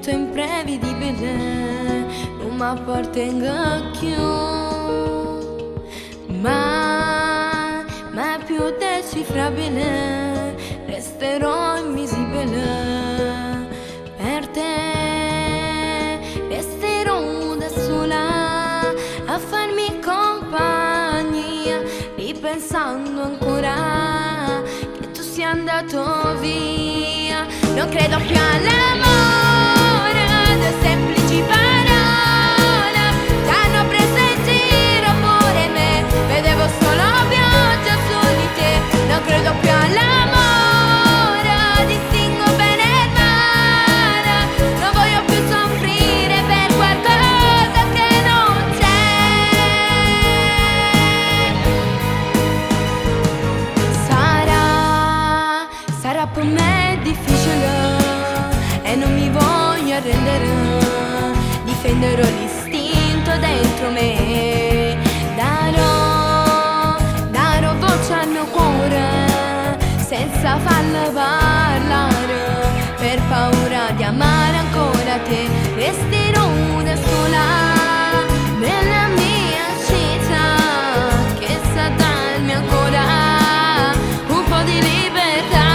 tutto imprevedibile, non mi appartenga più, ma più decifrabile, resterò invisibile per te, resterò da sola a farmi compagnia, ripensando ancora che tu sia andato via. Non credo più all'amore, due semplici parole che hanno preso in giro pure me, vedevo solo pioggia su di te. Non credo più all'amore, distingo bene il male, non voglio più soffrire per qualcosa che non c'è. Sarà per me difficile e non mi voglio arrendere, difenderò l'istinto dentro me, darò voce al mio cuore senza farlo parlare, per paura di amare ancora te, resterò da sola nella mia città che sa darmi ancora un po' di libertà.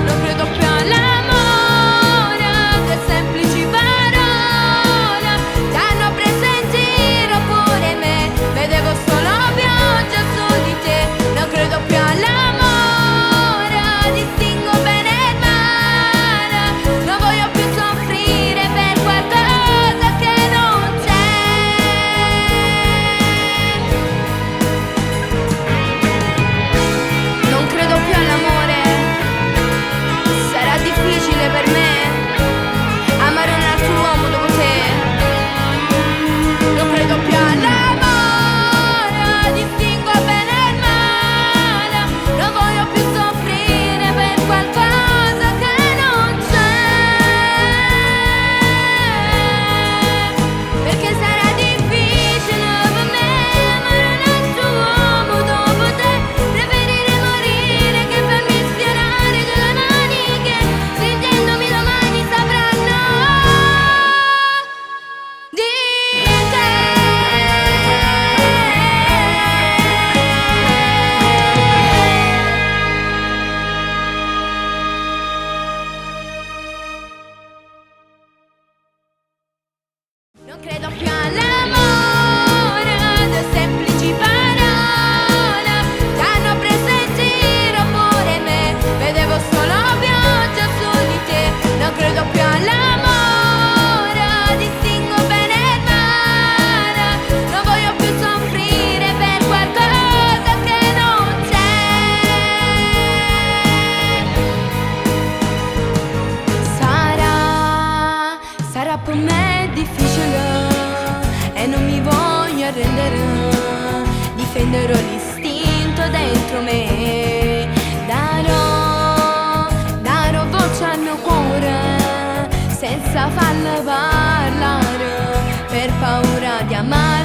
Non credo più all'amore, due semplici parole che hanno preso in giro pure me, vedevo solo pioggia su di te. Non credo più all'amore, distingo bene il male, non voglio più soffrire per qualcosa che non c'è. Non credo più all'amore, sarà difficile per me amare un altro uomo dopo te. Non credo più all'amore, distingo bene il male, non voglio più soffrire per qualcosa che non c'è, perché sarà difficile per me amare un altro uomo dopo te. Preferire morire che farmi sfiorare delle mani che stringendomi domani sapranno di te. Non credo più all'amore, due semplici parole che hanno preso in giro pure me, vedevo solo pioggia su di te. Non credo più all'amore, distingo bene il male, non voglio più soffrire per qualcosa che non c'è. Sarà per me difficile e non mi voglio arrendere, difenderò l'istinto dentro me, darò voce al mio cuore senza farlo parlare, per paura di amare